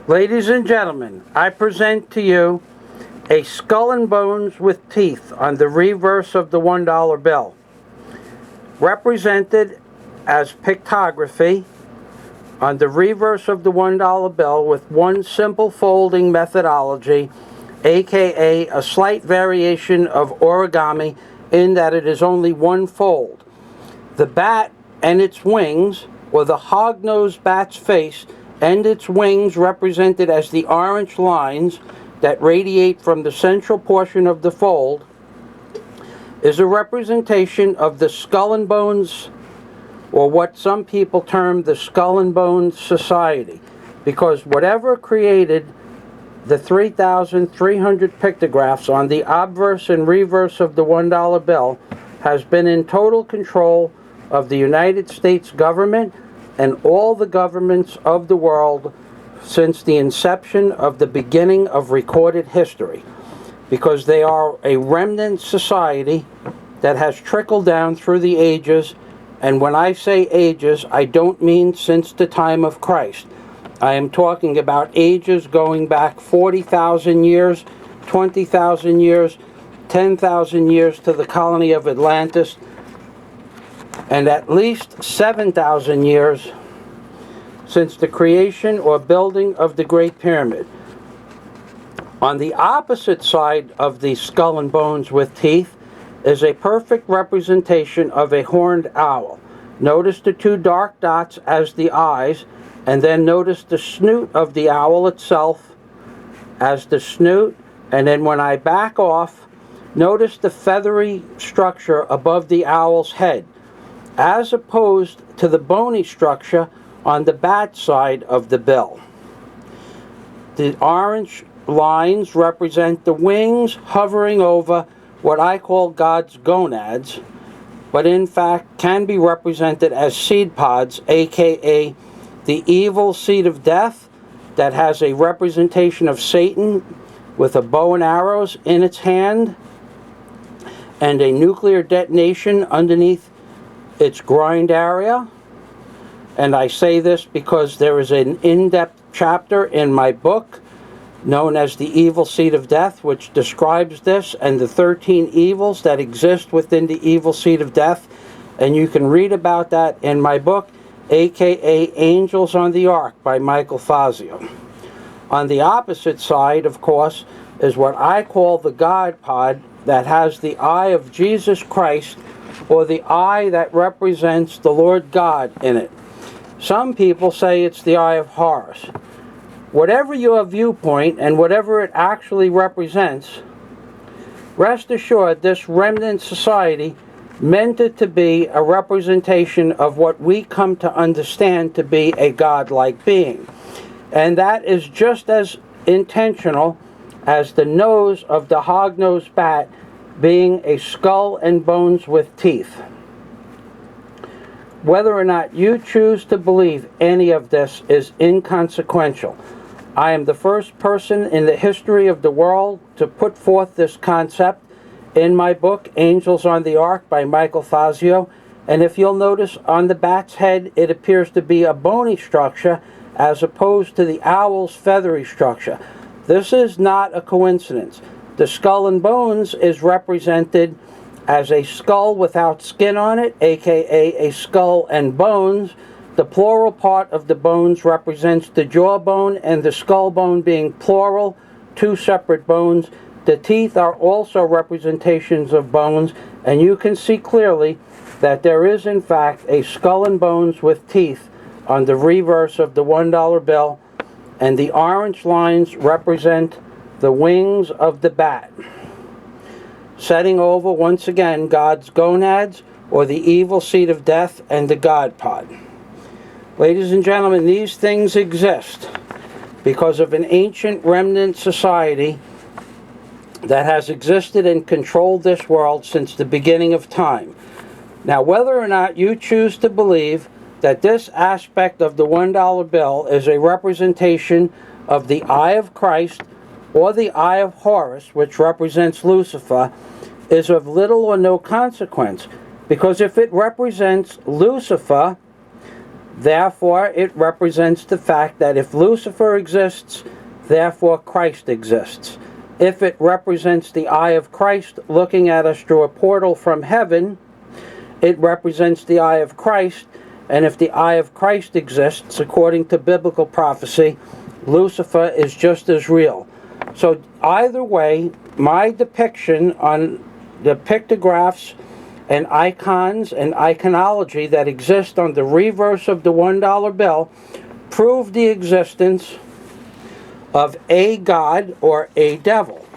Ladies and gentlemen, I present to you a skull and bones with teeth on the reverse of the $1 bill, represented as pictography on the reverse of the $1 bill with one simple folding methodology, aka a slight variation of origami in that it is only one fold. The bat and its wings, or the hog-nosed bat's face and its wings represented as the orange lines that radiate from the central portion of the fold, is a representation of the skull and bones, or what some people term the skull and bones society, because whatever created the 3,300 pictographs on the obverse and reverse of the $1 bill has been in total control of the United States government and all the governments of the world since the inception of the beginning of recorded history, because they are a remnant society that has trickled down through the ages. And when I say ages, I don't mean since the time of Christ. I am talking about ages going back 40,000 years, 20,000 years, 10,000 years to the colony of Atlantis, and at least 7,000 years since the creation or building of the Great Pyramid. On the opposite side of the skull and bones with teeth is a perfect representation of a horned owl. Notice the two dark dots as the eyes, and then notice the snoot of the owl itself as the snoot, and then when I back off, notice the feathery structure above the owl's head, as opposed to the bony structure on the bat side of the bill. The orange lines represent the wings hovering over what I call God's gonads, but in fact can be represented as seed pods, aka the evil seed of death that has a representation of Satan with a bow and arrows in its hand and a nuclear detonation underneath its groin area. And I say this because there is an in-depth chapter in my book known as The Evil Seed of Death, which describes this and the 13 evils that exist within the evil seed of death. And you can read about that in my book, aka Angels on the Ark by Michael Fazio. On the opposite side, of course, is what I call the God pod that has the eye of Jesus Christ, or the eye that represents the Lord God in it. Some people say it's the eye of Horus. Whatever your viewpoint and whatever it actually represents, rest assured this remnant society meant it to be a representation of what we come to understand to be a godlike being. And that is just as intentional as the nose of the hog-nosed bat being a skull and bones with teeth. Whether or not you choose to believe any of this is inconsequential. I am the first person in the history of the world to put forth this concept in my book, Angels on the Ark by Michael Fazio. And if you'll notice on the bat's head, it appears to be a bony structure as opposed to the owl's feathery structure. This is not a coincidence. The skull and bones is represented as a skull without skin on it, aka a skull and bones. The plural part of the bones represents the jawbone, and the skull bone being plural, two separate bones. The teeth are also representations of bones, and you can see clearly that there is in fact a skull and bones with teeth on the reverse of the $1 bill, and the orange lines represent the wings of the bat, setting over once again God's gonads, or the evil seed of death, and the God pod. Ladies and gentlemen, these things exist because of an ancient remnant society that has existed and controlled this world since the beginning of time. Now, whether or not you choose to believe that this aspect of the $1 bill is a representation of the eye of Christ or the eye of Horus, which represents Lucifer, is of little or no consequence, because if it represents Lucifer, Therefore, it represents the fact that if Lucifer exists, therefore Christ exists. If it represents the eye of Christ looking at us through a portal from heaven, it represents the eye of Christ. And if the eye of Christ exists, according to biblical prophecy, Lucifer is just as real. So either way, my depiction on the pictographs and icons and iconology that exist on the reverse of the $1 bill prove the existence of a god or a devil.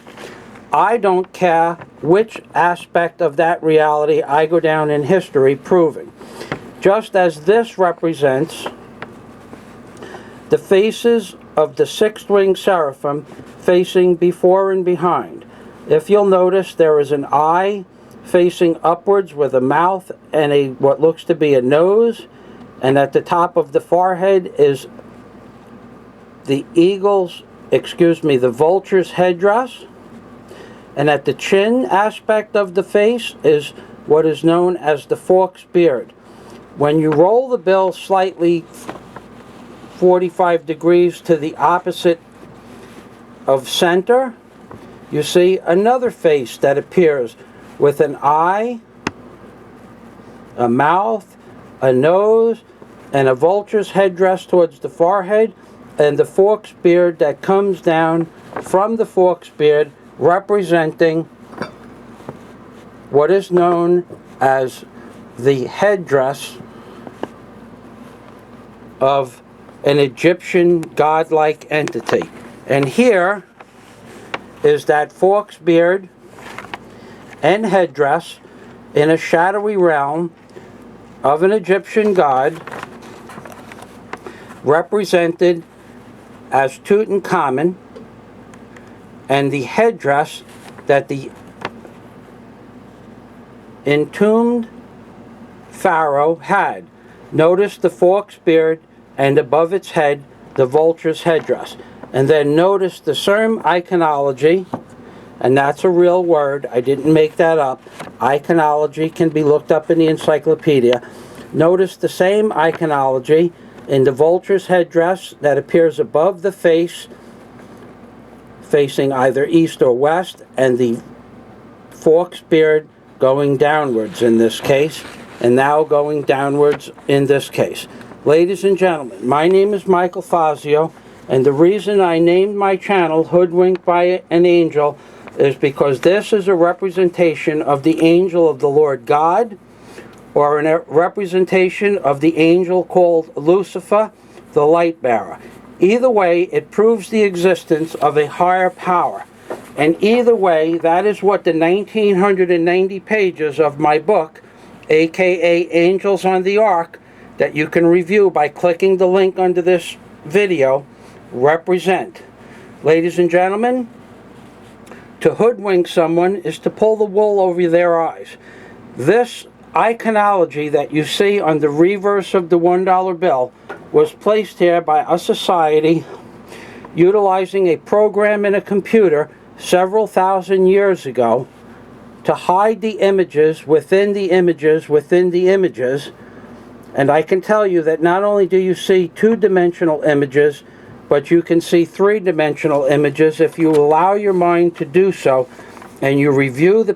I don't care which aspect of that reality I go down in history proving. Just as this represents the faces of the six-winged seraphim facing before and behind. If you'll notice, there is an eye facing upwards with a mouth and what looks to be a nose, and at the top of the forehead is the the vulture's headdress, and at the chin aspect of the face is what is known as the fork's beard. When you roll the bill slightly 45 degrees to the opposite of center, you see another face that appears with an eye, a mouth, a nose, and a vulture's headdress towards the forehead, and the fork's beard that comes down from the fork's beard, representing what is known as the headdress of an Egyptian godlike entity. And here is that fork's beard and headdress in a shadowy realm of an Egyptian god represented as Tutankhamun, and the headdress that the entombed pharaoh had. Notice the fork's beard and above its head the vulture's headdress. And then notice the same iconology, and that's a real word, I didn't make that up. Iconology can be looked up in the encyclopedia. Notice the same iconology in the vulture's headdress that appears above the face, facing either east or west, and the fork's beard going downwards in this case, and now going downwards in this case. Ladies and gentlemen, my name is Michael Fazio, and the reason I named my channel Hoodwinked by an Angel is because this is a representation of the angel of the Lord God, or a representation of the angel called Lucifer, the light bearer. Either way, it proves the existence of a higher power. And either way, that is what the 1990 pages of my book, aka Angels on the Ark, that you can review by clicking the link under this video, represent. Ladies and gentlemen, to hoodwink someone is to pull the wool over their eyes. This iconology that you see on the reverse of the $1 bill was placed here by a society utilizing a program in a computer several thousand years ago to hide the images within the images within the images. And I can tell you that not only do you see two-dimensional images, but you can see three-dimensional images if you allow your mind to do so, and you review the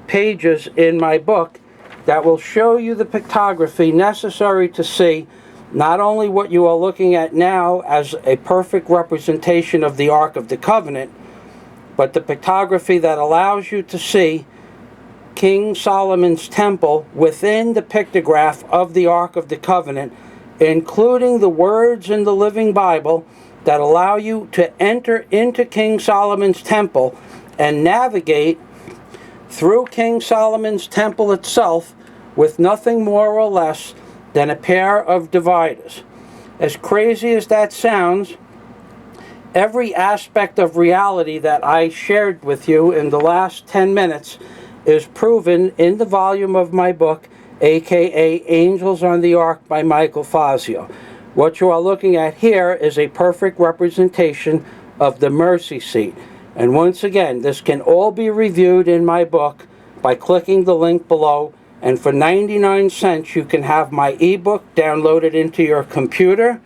pages in my book that will show you the pictography necessary to see not only what you are looking at now as a perfect representation of the Ark of the Covenant, but the pictography that allows you to see King Solomon's temple within the pictograph of the Ark of the Covenant, including the words in the Living Bible that allow you to enter into King Solomon's temple and navigate through King Solomon's temple itself with nothing more or less than a pair of dividers. As crazy as that sounds, every aspect of reality that I shared with you in the last 10 minutes is proven in the volume of my book, aka Angels on the Ark by Michael Fazio. What you are looking at here is a perfect representation of the mercy seat. And once again, this can all be reviewed in my book by clicking the link below And for 99 cents, you can have my ebook downloaded into your computer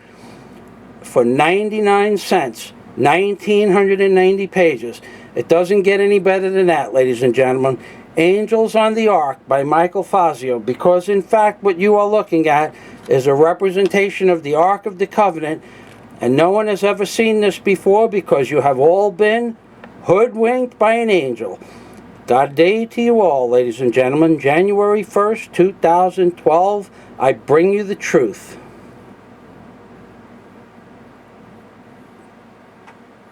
for 99 cents. 1,990 pages. It doesn't get any better than that, ladies and gentlemen. Angels on the Ark by Michael Fazio, because in fact what you are looking at is a representation of the Ark of the Covenant, and no one has ever seen this before because you have all been hoodwinked by an angel. God day to you all, ladies and gentlemen. January 1st, 2012, I bring you the truth.